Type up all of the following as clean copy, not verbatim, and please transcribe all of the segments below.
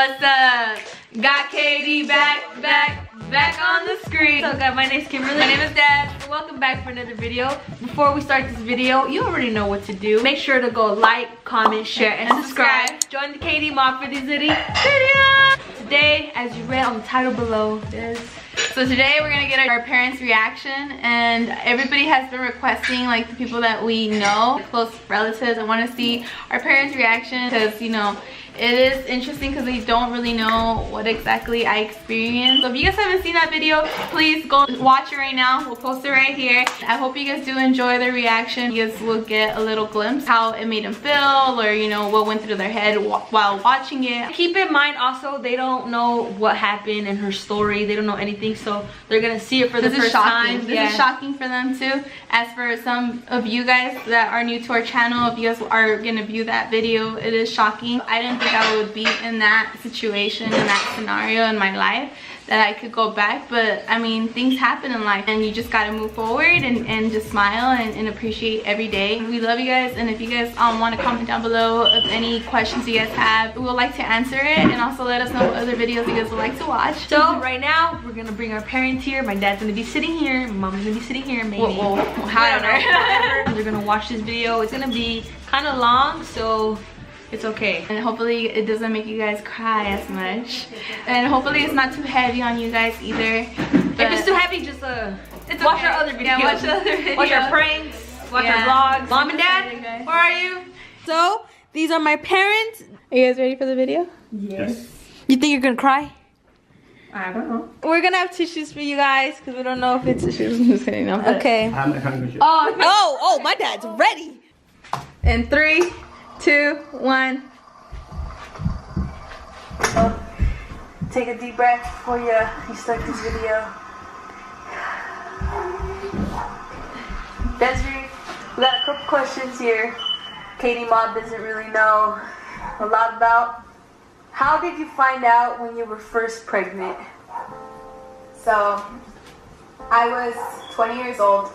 What's up? Got Katie back on the screen. So guys, my name's Kimberly. My name is Dad. Welcome back for another video. Before we start this video, you already know what to do. Make sure to go like, comment, share, and subscribe. Join the Katie Mob for these video. Today, as you read on the title below, So today we're gonna get our parents' reaction, and everybody has been requesting, like the people that we know, close relatives. I want to see our parents' reaction because, you know, it is interesting because they don't really know what exactly I experienced. So if you guys haven't seen that video, please go watch it right now. We'll post it right here. I hope you guys do enjoy the reaction. You guys will get a little glimpse how it made them feel, or you know, what went through their head while watching it. Keep in mind also, they don't know what happened in her story. They don't know anything, so they're gonna see it for the first time. This is shocking for them too. As for some of you guys that are new to our channel, if you guys are gonna view that video, it is shocking. I didn't think I would be in that situation, in that scenario in my life, that I could go back. But I mean, things happen in life and you just gotta move forward and just smile and appreciate every day. We love you guys, and if you guys want to comment down below of any questions you guys have, we would like to answer it, and also let us know what other videos you guys would like to watch. So right now we're gonna bring our parents here. My dad's gonna be sitting here, mom's gonna be sitting here, maybe. Whatever. They're gonna watch this video. It's gonna be kind of long, so it's okay, and hopefully it doesn't make you guys cry as much, and hopefully it's not too heavy on you guys either. But if it's too heavy, just watch our other videos. Yeah, watch the other videos. Watch our pranks, watch our vlogs. Mom and Dad, where are you? So these are my parents. Are you guys ready for the video? Yes. You think you're gonna cry? I don't know. We're gonna have tissues for you guys because we don't know if it's tissues. I'm just kidding. Okay. Oh, my dad's ready. In 3, 2, 1. Take a deep breath before you start this video. Desiree, we got a couple questions here. Katie Mob doesn't really know a lot about. How did you find out when you were first pregnant? So, I was 20 years old,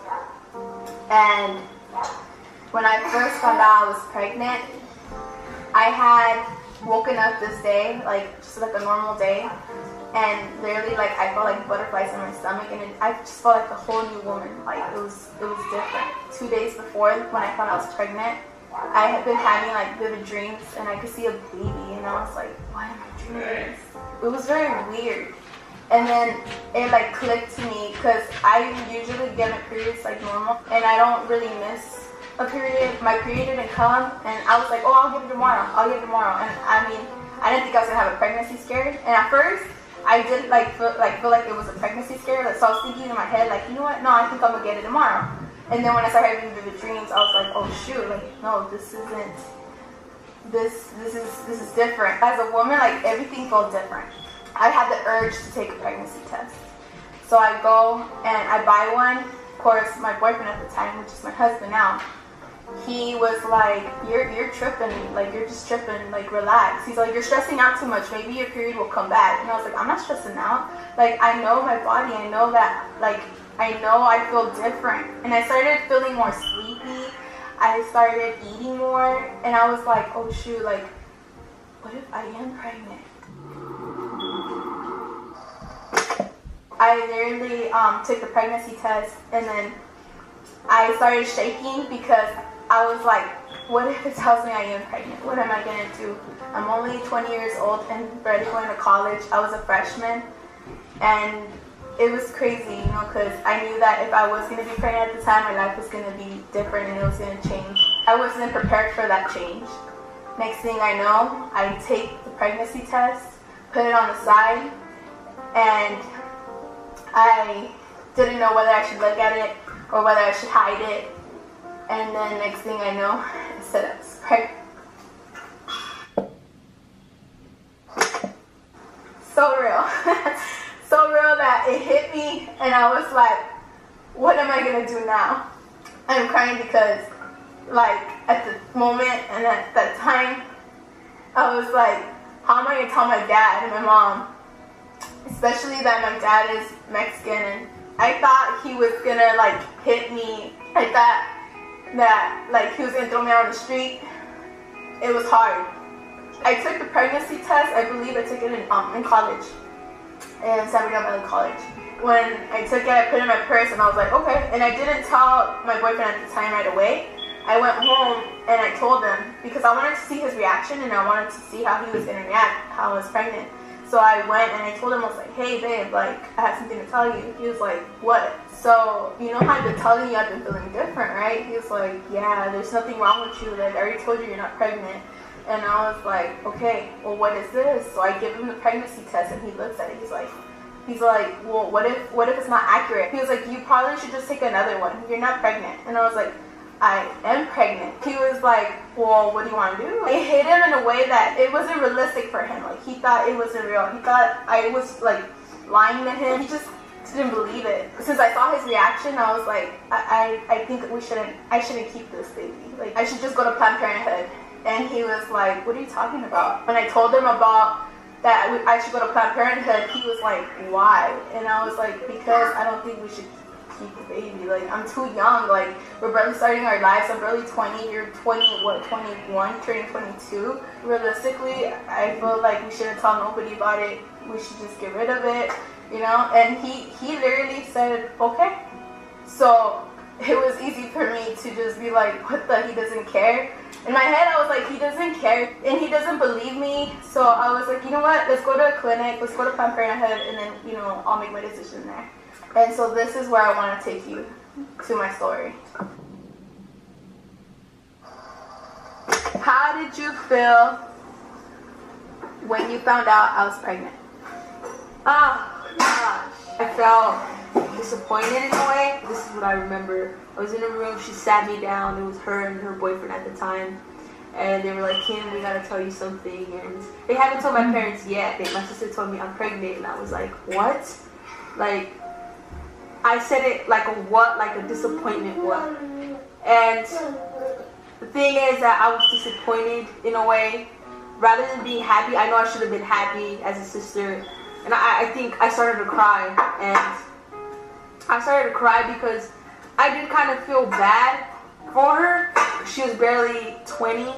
and when I first found out I was pregnant, I had woken up this day, like just like a normal day, and literally like I felt like butterflies in my stomach, and I just felt like a whole new woman. Like it was different. 2 days before, when I found out I was pregnant, I had been having like vivid dreams, and I could see a baby, and I was like, why am I dreaming this? It was very weird. And then it like clicked to me, because I usually get my periods like normal, and I don't really miss a period. My period didn't come, and I was like, oh, I'll give it tomorrow. And I mean, I didn't think I was gonna have a pregnancy scare. And at first, I did like feel like it was a pregnancy scare. So I was thinking in my head, like, you know what? No, I think I'm gonna get it tomorrow. And then when I started having vivid dreams, I was like, oh shoot, like no, this isn't. This is different. As a woman, like everything felt different. I had the urge to take a pregnancy test, so I go and I buy one. Of course, my boyfriend at the time, which is my husband now, he was like, you're tripping, like you're just tripping, like relax. He's like, you're stressing out too much, maybe your period will come back. And I was like, I'm not stressing out, like I know my body, I know that, like I know I feel different. And I started feeling more sleepy, I started eating more, and I was like, oh shoot, like what if I am pregnant? I literally took the pregnancy test, and then I started shaking because I was like, what if it tells me I am pregnant? What am I going to do? I'm only 20 years old and barely going to college. I was a freshman, and it was crazy, you know, because I knew that if I was going to be pregnant at the time, my life was going to be different and it was going to change. I wasn't prepared for that change. Next thing I know, I take the pregnancy test, put it on the side, and I didn't know whether I should look at it or whether I should hide it. And then next thing I know, it said I was pregnant. So real. So real that it hit me, and I was like, what am I gonna do now? I'm crying because like at the moment and at that time, I was like, how am I gonna tell my dad and my mom? Especially that my dad is Mexican, and I thought he was gonna like hit me. I thought that like he was gonna throw me out on the street. It was hard. I took the pregnancy test. I believe I took it in college, in San Bernardino Valley College. When I took it, I put it in my purse, and I was like, okay. And I didn't tell my boyfriend at the time right away. I went home and I told him because I wanted to see his reaction and I wanted to see how he was gonna react, how I was pregnant. So I went and I told him, I was like, hey babe, like I have something to tell you. He was like, what? So you know how I've been telling you I've been feeling different, right? He was like, yeah, there's nothing wrong with you. Like I already told you you're not pregnant. And I was like, okay, well what is this? So I give him the pregnancy test and he looks at it. He's like, well, what if it's not accurate? He was like, you probably should just take another one. You're not pregnant. And I was like, I am pregnant. He was like, well, what do you want to do? I hit him in a way that it wasn't realistic for him. Like he thought it wasn't real. He thought I was like lying to him. He just didn't believe it. Since I saw his reaction, I was like, I think I shouldn't keep this baby. Like I should just go to Planned Parenthood. And he was like, what are you talking about? When I told him about that I should go to Planned Parenthood, he was like, why? And I was like, because I don't think we should keep the baby. Like I'm too young. Like we're barely starting our lives. I'm barely 20. You're 20. What? 21. Turning 22. Realistically, I feel like we shouldn't tell nobody about it. We should just get rid of it. You know. And he literally said okay. So it was easy for me to just be like, what the? He doesn't care. In my head, I was like, he doesn't care and he doesn't believe me. So I was like, you know what? Let's go to a clinic. Let's go to Planned Parenthood, and then you know I'll make my decision there. And so this is where I want to take you to my story. How did you feel when you found out I was pregnant? Oh gosh, I felt disappointed in a way. This is what I remember. I was in a room, she sat me down. It was her and her boyfriend at the time. And they were like, Kim, we gotta tell you something. And they haven't told my parents yet. My sister told me I'm pregnant, and I was like, what? Like, I said it like a what? Like a disappointment what? And the thing is that I was disappointed in a way. Rather than being happy, I know I should have been happy as a sister. And I think I started to cry. And I started to cry because I did kind of feel bad for her. She was barely 20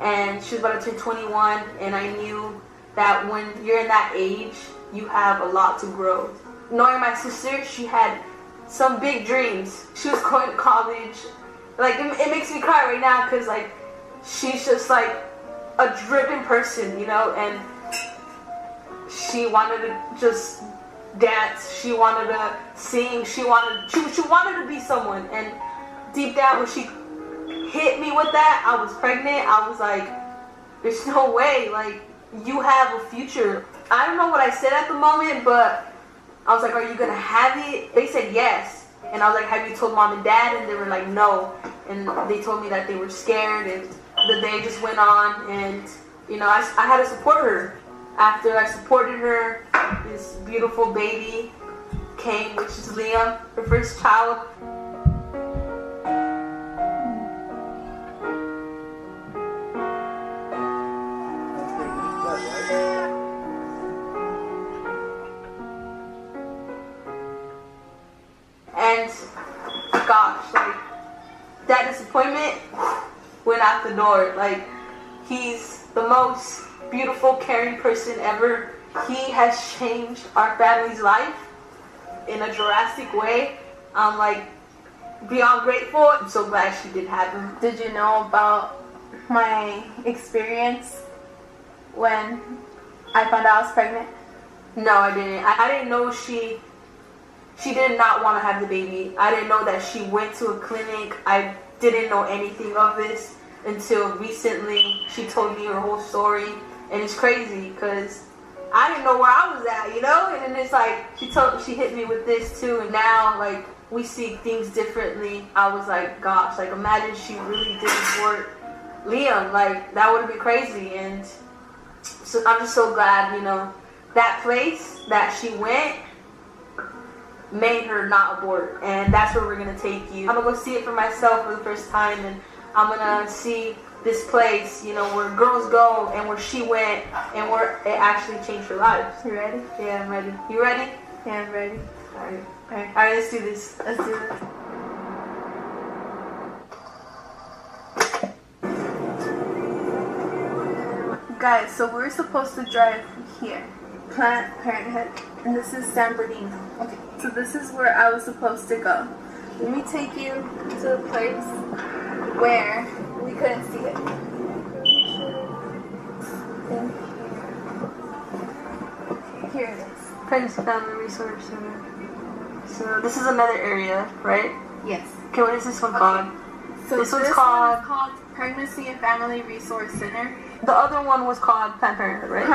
and she was about to turn 21. And I knew that when you're in that age, you have a lot to grow. Knowing my sister, she had some big dreams. She was going to college. Like, it makes me cry right now because, like, she's just, like, a driven person, you know? And she wanted to just dance. She wanted to sing. She wanted to be someone. And deep down, when she hit me with that, I was pregnant. I was like, there's no way. Like, you have a future. I don't know what I said at the moment, but I was like, are you gonna have it? They said yes. And I was like, have you told mom and dad? And they were like, no. And they told me that they were scared, and the day just went on. And you know, I had to support her. After I supported her, this beautiful baby came, which is Liam, her first child. And gosh, like, that disappointment went out the door. Like, he's the most beautiful, caring person ever. He has changed our family's life in a drastic way. I'm like beyond grateful. I'm so glad she did have him. Did you know about my experience when I found out I was pregnant? No, I didn't. I didn't know she did not want to have the baby. I didn't know that she went to a clinic. I didn't know anything of this until recently. She told me her whole story. And it's crazy because I didn't know where I was at, you know? And then it's like, she hit me with this too. And now, like, we see things differently. I was like, gosh, like, imagine she really did abort Liam. Like, that would have been crazy. And so I'm just so glad, you know, that place that she went made her not abort. And that's where we're going to take you. I'm going to go see it for myself for the first time. And I'm going to see this place, you know, where girls go and where she went and where it actually changed her life. You ready? Yeah, I'm ready. You ready? Yeah, I'm ready. Alright. Alright. Alright, let's do this. Let's do this. Guys, so we're supposed to drive here, Planned Parenthood, and this is San Bernardino. Okay, so this is where I was supposed to go. Let me take you to the place where we couldn't see it. Here it is. Pregnancy Family Resource Center. So this is another area, right? Yes. Okay, what is this one called? So This one's one called- is called Pregnancy and Family Resource Center. The other one was called Planned Parenthood, right?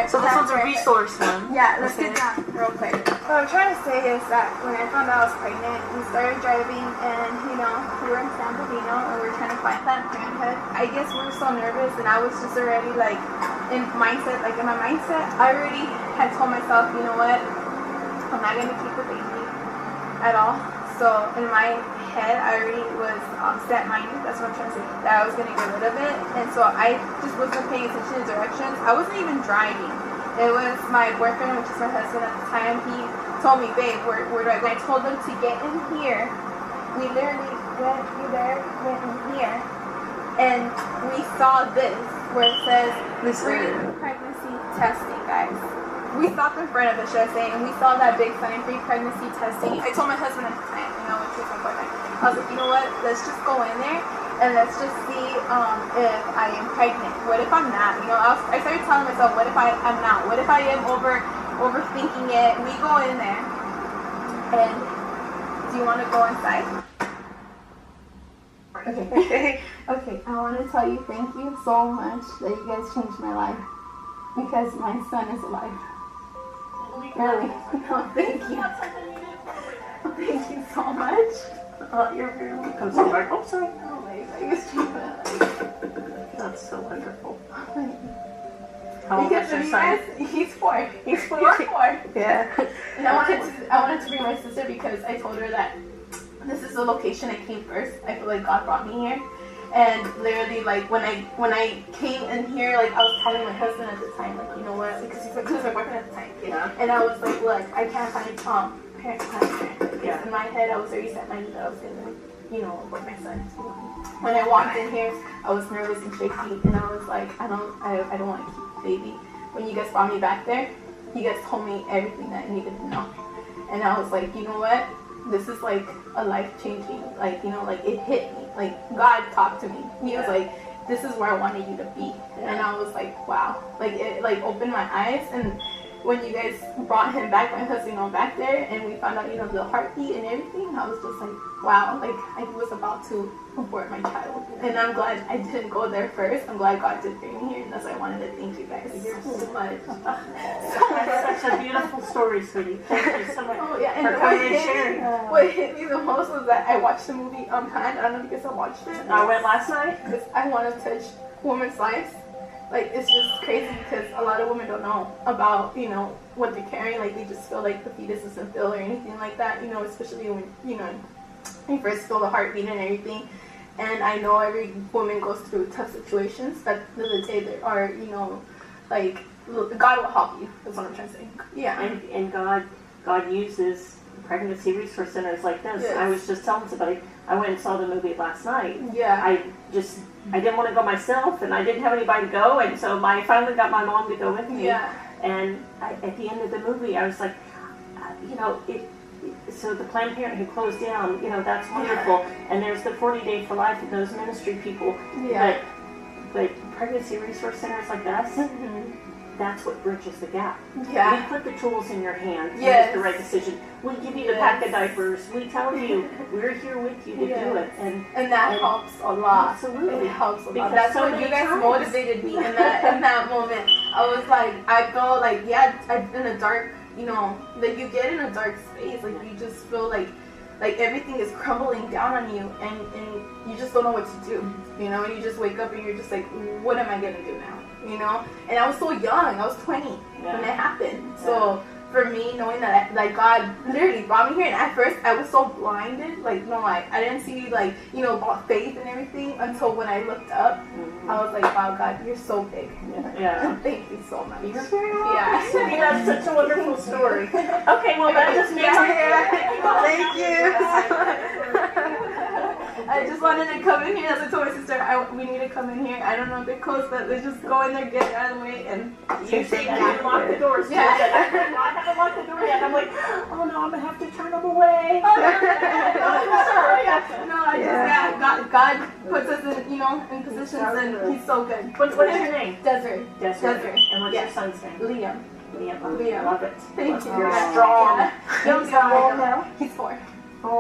So this one's a resource one. Yeah, let's Okay. get down real quick. What I'm trying to say is that when I found out I was pregnant, we started driving and, you know, we were in San Bernardino and we were trying to find Planned Parenthood. I guess we were so nervous and I was just already like in my mindset, I already had told myself, you know what, I'm not going to keep the baby at all. So in my head, I already was set-minded, that's what I'm trying to say, that I was going to get rid of it. And so I just wasn't paying attention to directions. I wasn't even driving. It was my boyfriend, which is my husband at the time. He told me, babe, where do I go? I told him to get in here. We literally went in here, and we saw this, where it says, free pregnancy testing, guys. We stopped in front of it, should I say, and we saw that big sign, free pregnancy testing. I told my husband at the time, you know, which was my boyfriend, I was like, you know what, let's just go in there and let's just see if I am pregnant. What if I'm not? You know, I started telling myself, what if I'm not? What if I am overthinking it? We go in there, and do you want to go inside? Okay. Okay, I want to tell you thank you so much that you guys changed my life, because my son is alive. Really? No, thank you. Thank you so much. Oh, you're very welcome. Oh, sorry. Oh my God, That's so wonderful. How old is your son? He's 4. He's 4. We're 4. Yeah. And I wanted to bring my sister because I told her that this is the location I came first. I feel like God brought me here. And literally, like, when I came in here, like, I was telling my husband at the time, like, you know what, because he was my boyfriend at the time. Yeah. And I was like, look, I can't find parent. Yeah. In my head, I was already set minded that I was gonna, you know, abort my son. When I walked in here, I was nervous and shaky, and I was like, I don't want to keep the baby. When you guys brought me back there, you guys told me everything that I needed to know, and I was like, you know what, this is like a life-changing, like, you know, like, it hit me, like, God talked to me. He was like, this is where I wanted you to be. And I was like, wow, like, it like opened my eyes. And when you guys brought him back, my husband back there, and we found out, you know, the heartbeat and everything, I was just like, wow, like, I was about to abort my child. And I'm glad I didn't go there first. I'm glad God did bring me here, and that's why I wanted to thank you guys so much. That's such a beautiful story, sweetie. Thank you so much. Oh, yeah, and for coming and sharing. what hit me the most was that I watched the movie Planned. I don't know if you guys have watched it. I went last night. Because I want to touch women's lives. Like, it's just crazy because a lot of women don't know about, you know, what they're carrying. Like, they just feel like the fetus doesn't feel or anything like that, you know, especially when, you know, you first feel the heartbeat and everything. And I know every woman goes through tough situations, but at the end of the day, there are, you know, like, God will help you, is what I'm trying to say. Yeah. And God uses pregnancy resource centers like this. Yes. I was just telling somebody, I went and saw the movie last night. Yeah. I didn't want to go myself, and I didn't have anybody to go, and so I finally got my mom to go with me. Yeah. And at the end of the movie, I was like, you know, so the Planned Parenthood closed down, you know, that's wonderful. And there's the 40 Day for Life of those ministry people. Yeah. But pregnancy resource centers like us, that's what bridges the gap. Yeah. We put the tools in your hand to Yes. make the right decision. We give you the pack of diapers. We tell you we're here with you to do it. And that helps a lot. Absolutely. It helps a lot. Because That's so what many you guys times- motivated me in that moment. I was like, I felt like, I'm in a dark, you know, like you get in a dark space, like you just feel like everything is crumbling down on you, and you just don't know what to do, you know, and you just wake up and you're just like, what am I gonna do now, you know? And I was so young, I was 20 when it happened. So for me, knowing that, like, God literally brought me here, and at first I was so blinded, like, no, like, I didn't see, like, you know, about faith and everything until when I looked up. I was like, wow, God, you're so big. Yeah. Thank you so much. You're very welcome. Yeah. Sweetie, that's such a wonderful story. Okay, well, that just makes Thank you. I just wanted to come in here. That's what I told my sister. We need to come in here. I don't know if they're close, but let's just go in there, get it out of the way, and You see, I didn't lock the doors. Yeah. I haven't locked the door yet. I'm like, oh no, I'm gonna have to turn them away. No, God puts us in, in positions, and He's so good. What's your name? Desiree. Desiree. And what's your son's name? Liam. Liam. Love it. Thank you. You're Yeah. strong. Yeah. He's how old now? He's 4. 4.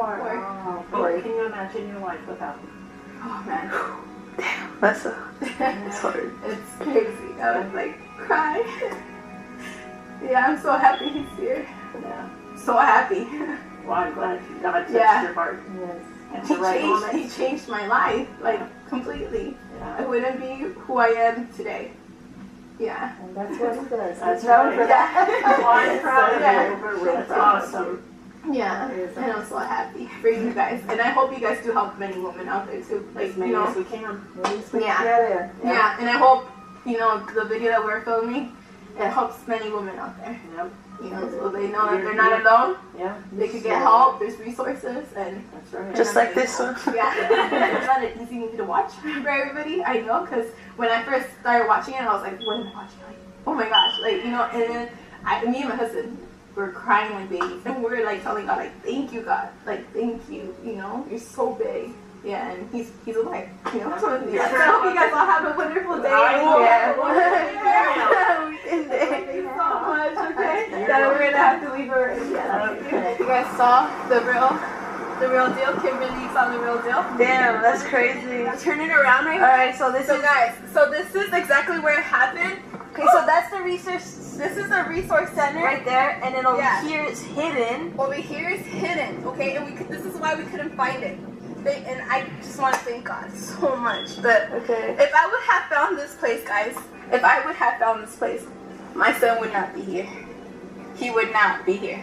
Four. Oh, can you imagine your life without him? Oh man. That's hard. It's crazy. I would like cry. Yeah, I'm so happy he's here. Yeah. So happy. Well, I'm glad God touched Yeah. your heart. Yes. At the right moment. He changed my life, like completely. I wouldn't be who I am today. Yeah. And that's what he does. That's right. right. Yeah. I'm proud of Yeah. you. That's awesome. Yeah. And I'm so happy for you guys. And I hope you guys do help many women out there too. Like, As many as we can. Yeah. Yeah. And I hope, the video that we're filming, it helps many women out there. Yep. So they know that they're not alone. Yeah. They could get help. There's resources, and That's right. Just like this one. yeah, it's not an easy movie to watch for everybody. I know, because when I first started watching it, I was like, what am I watching? Like, oh my gosh, and then me and my husband were crying like babies, and we were like telling God, like, thank you, God, like, thank you, you're so big. Yeah, and he's alive, So I hope you guys all have a wonderful day. Thank you so much, okay? That we're gonna have to leave already. You guys saw the real deal? Kimberly saw the real deal? Damn, that's crazy. Turn it around right now. Alright, so this is Guys, so this is exactly where it happened. Okay, so that's the research. This is the resource center right there, and then over Yeah. here is hidden. Over here is hidden, okay? And this is why we couldn't find it. And I just want to thank God so much. But Okay. if I would have found this place, guys, my son would not be here. He would not be here.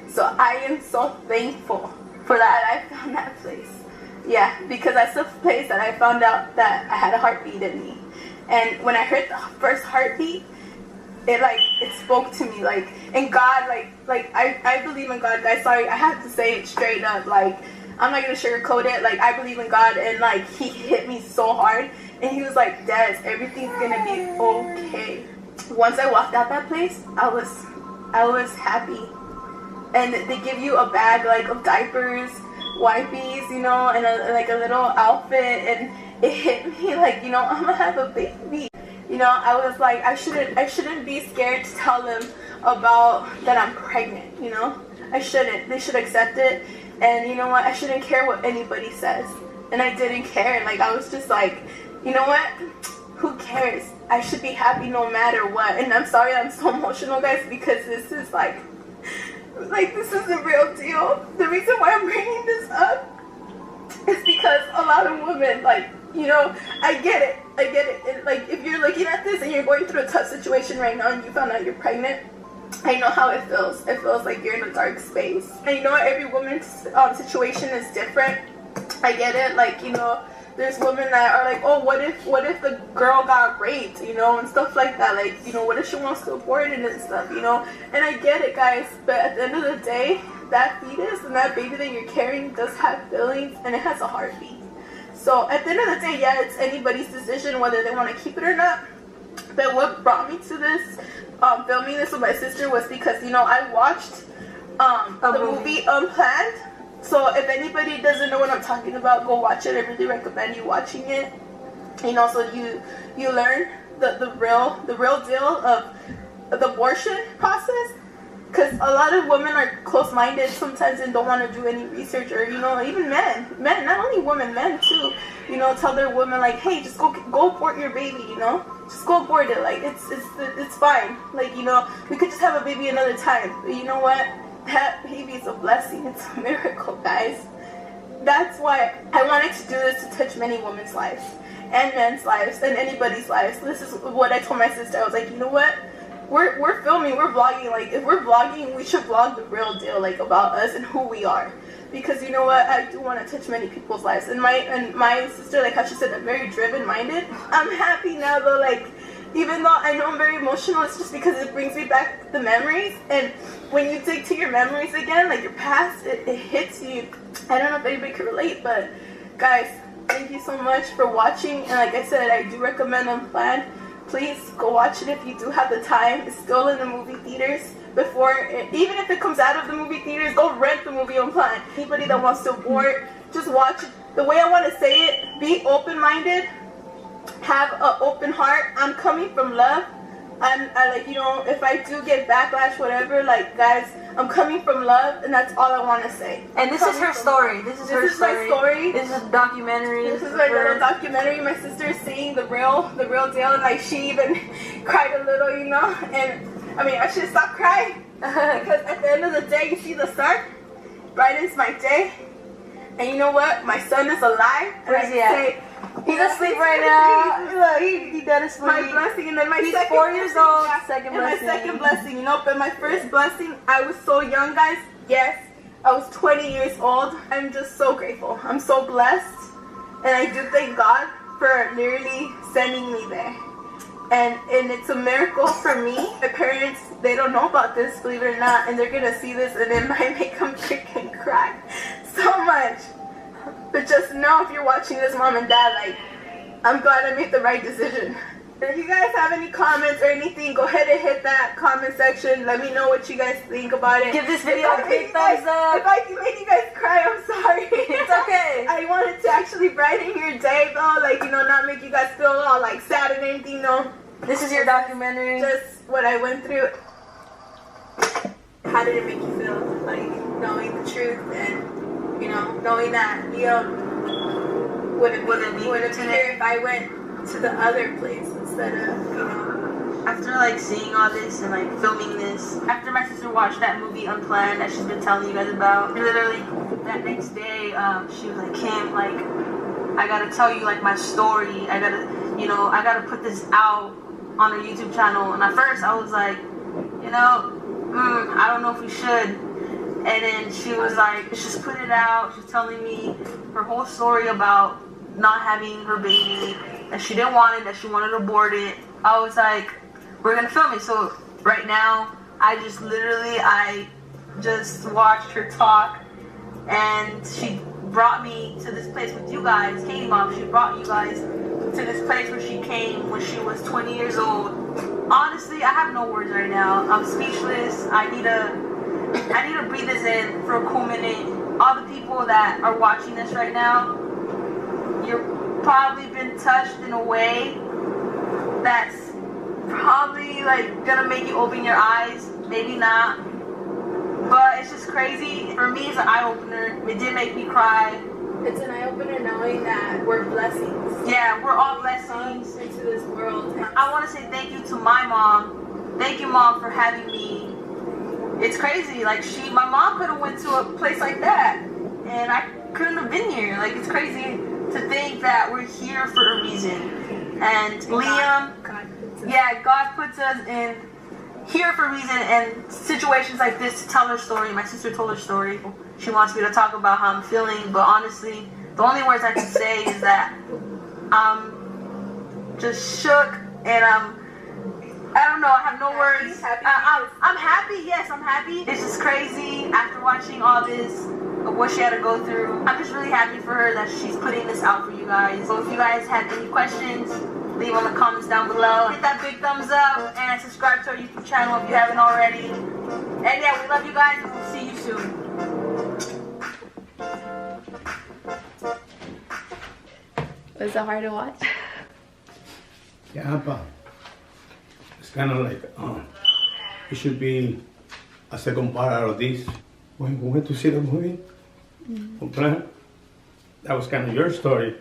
So I am so thankful for that I found that place. Yeah, because that's the place that I found out that I had a heartbeat in me. And when I heard the first heartbeat, it spoke to me, and God, I believe in God, guys. Sorry, I have to say it straight up, I'm not gonna sugarcoat it. I believe in God, and He hit me so hard, and He was like, Des, everything's gonna be okay. Once I walked out that place, I was happy. And they give you a bag of diapers, wipes, and a little outfit, and it hit me I'm gonna have a baby. I was like, I shouldn't be scared to tell them about that I'm pregnant. I shouldn't. They should accept it. And you know what? I shouldn't care what anybody says. And I didn't care. I was just like, you know what? Who cares? I should be happy no matter what. And I'm sorry I'm so emotional, guys, because this is this is the real deal. The reason why I'm bringing this up is because a lot of women, I get it. And, if you're looking at this and you're going through a tough situation right now and you found out you're pregnant, I know how it feels. It feels like you're in a dark space. And you know what? Every woman's situation is different. I get it. There's women that are like, oh, what if the girl got raped, and stuff like that. What if she wants to abort it and stuff, And I get it, guys. But at the end of the day, that fetus and that baby that you're carrying does have feelings, and it has a heartbeat. So at the end of the day, yeah, it's anybody's decision whether they want to keep it or not. But what brought me to this, filming this with my sister, was because, I watched the movie Unplanned. So if anybody doesn't know what I'm talking about, go watch it. I really recommend you watching it. So you learn the real deal of the abortion process. Because a lot of women are close-minded sometimes and don't want to do any research, or even men, not only women, men too. Tell their women hey, just go abort your baby. Just go abort it. It's fine. We could just have a baby another time. But you know what? That baby is a blessing. It's a miracle, guys. That's why I wanted to do this, to touch many women's lives and men's lives and anybody's lives. This is what I told my sister. I was like, you know what? We're filming, we're vlogging. If we're vlogging, we should vlog the real deal, about us and who we are. Because you know what? I do want to touch many people's lives. And my sister, how she said, I'm very driven-minded. I'm happy now, though, even though I know I'm very emotional, it's just because it brings me back the memories. And when you dig to your memories again, your past, it hits you. I don't know if anybody can relate, but Guys, thank you so much for watching. And like I said, I do recommend Unplanned. Please go watch it if you do have the time. It's still in the movie theaters. Even if it comes out of the movie theaters, go rent the movie Unplanned. Anybody that wants to board, just watch it. The way I want to say it, be open-minded, have an open heart. I'm coming from love. I like, you know, if I do get backlash, whatever, like, guys, I'm coming from love, and that's all I want to say. And this is her story. This is my story. This is a documentary. This is my little documentary. My sister is seeing the real deal, and like she even cried a little, you know. And I mean, I should stop crying because at the end of the day, you see the sun brightens my day. And you know what? My son is alive. Where's he at? He's asleep right now. Look, he dead asleep. My blessing, and then He's 4 years old. Second blessing. blessing. My second blessing, you know. But my first blessing, I was so young, guys. Yes, I was 20 years old. I'm just so grateful. I'm so blessed, and I do thank God for literally sending me there. And it's a miracle for me. My parents, they don't know about this, believe it or not, and they're gonna see this, and it might make them freaking cry so much. But just know, if you're watching this, mom and dad, like, I'm glad I made the right decision. If you guys have any comments or anything, go ahead and hit that comment section. Let me know what you guys think about it. Give this video a big thumbs up. If I made you guys cry, I'm sorry. It's okay. I wanted to actually brighten your day, though. Like, you know, not make you guys feel all, like, sad and anything, no. This is your documentary. Just what I went through. How did it make you feel? Like, knowing the truth and, you know, knowing that Leo wouldn't be here if I went to the other place instead of, you know. After like seeing all this and like filming this, after my sister watched that movie Unplanned that she's been telling you guys about, literally that next day, she was like, Kim, like, I gotta tell you like my story. I gotta put this out on her YouTube channel. And at first I was like, you know, I don't know if we should. And then she was like, just put it out. She's telling me her whole story about not having her baby, that she didn't want it, that she wanted to abort it. I was like, we're gonna film it. So right now, I just watched her talk, and she brought me to this place with you guys. Katie Mom, she brought you guys to this place where she came when she was 20 years old. Honestly, I have no words right now. I'm speechless. I need to breathe this in for a cool minute. All the people that are watching this right now, you've probably been touched in a way that's probably like gonna make you open your eyes. Maybe not, but it's just crazy. For me, it's an eye-opener. It did make me cry. It's an eye-opener knowing that we're blessings. Yeah, we're all blessings into this world. I want to say thank you to my mom. Thank you, Mom, for having me. It's crazy. Like, my mom could have went to a place like that, and I couldn't have been here. Like, it's crazy to think that we're here for a reason. And Liam, God puts us in here for a reason, and situations like this to tell her story. My sister told her story. She wants me to talk about how I'm feeling, but honestly, the only words I can say is that I'm just shook, and I don't know, I have no words. I'm happy, yes, I'm happy. It's just crazy after watching all this, of what she had to go through. I'm just really happy for her that she's putting this out for you guys. So if you guys have any questions, leave them in the comments down below. Hit that big thumbs up and subscribe to our YouTube channel if you haven't already. And yeah, we love you guys, and we'll see you soon. Was it hard to watch? Yeah, but it's kind of like it should be a second part of this. When we went to see the movie, Unplanned, that was kind of your story,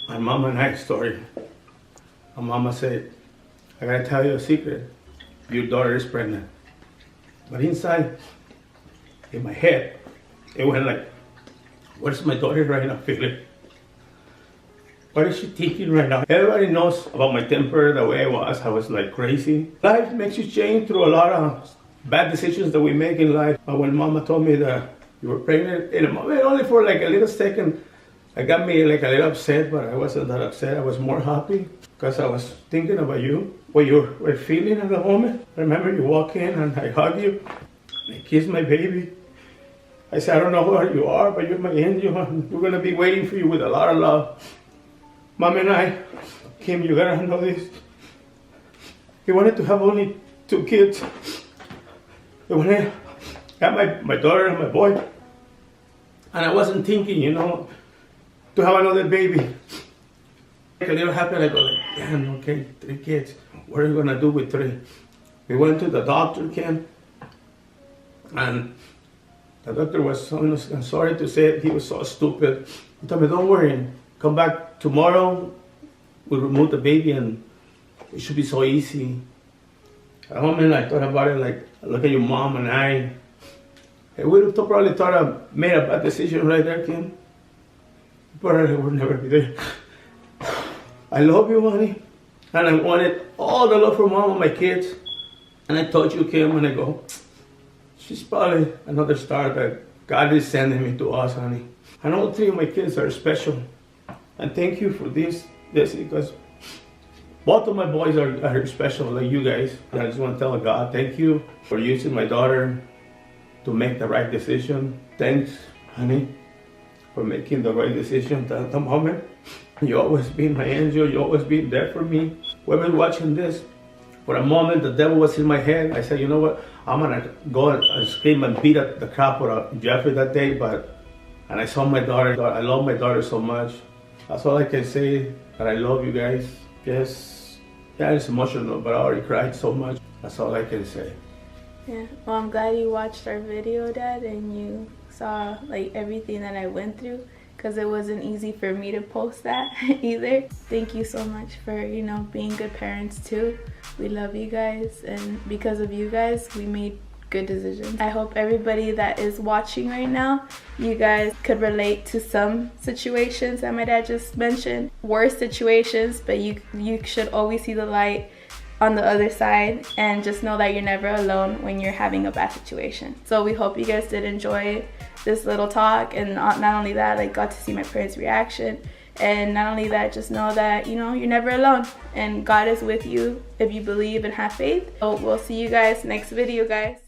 my mama and I's story. My mama said, I gotta tell you a secret. Your daughter is pregnant. But inside, in my head, it went like, what is my daughter right now feeling? What is she thinking right now? Everybody knows about my temper, the way I was like crazy. Life makes you change through a lot of bad decisions that we make in life. But when Mama told me that you were pregnant, in a moment, only for like a little second, it got me like a little upset, but I wasn't that upset. I was more happy because I was thinking about you, what you were feeling at the moment. I remember you walk in and I hug you, I kiss my baby. I said, I don't know where you are, but you're my angel, and we're gonna be waiting for you with a lot of love. Mom and I, Kim, you gotta know this. We wanted to have only 2 kids. We wanted to have my daughter and my boy. And I wasn't thinking, you know, to have another baby. A little happy, I go like, damn, okay, 3 kids. What are you gonna do with 3? We went to the doctor, Kim, and the doctor was, I'm sorry to say it, he was so stupid. He told me, don't worry, come back tomorrow, we'll remove the baby and it should be so easy. At home, and I thought about it, like, look at your mom and I. And we would have probably thought I made a bad decision right there, Kim. But I would never be there. I love you, honey. And I wanted all the love from mom and my kids. And I told you, Kim, and I go, she's probably another star that God is sending me to us, honey. And all 3 of my kids are special. And thank you for this because both of my boys are special, like you guys. And I just want to tell God, thank you for using my daughter to make the right decision. Thanks, honey, for making the right decision at the moment. You always been my angel. You always been there for me. Whoever's watching this, for a moment, the devil was in my head. I said, you know what? I'm going to go and scream and beat the crap out of Jeffrey that day. And I saw my daughter. I love my daughter so much. That's all I can say, that I love you guys. Yes, yeah, it's emotional, but I already cried so much. That's all I can say. Yeah, well, I'm glad you watched our video, Dad, and you saw like everything that I went through, because it wasn't easy for me to post that either. Thank you so much for, you know, being good parents too. We love you guys, and because of you guys, we made good decisions. I hope everybody that is watching right now, you guys could relate to some situations that my dad just mentioned. Worse situations, but you should always see the light on the other side, and just know that you're never alone when you're having a bad situation. So we hope you guys did enjoy this little talk, and not only that, like, got to see my parents' reaction, and not only that, just know that, you know, you're never alone and God is with you if you believe and have faith. So we'll see you guys next video, guys.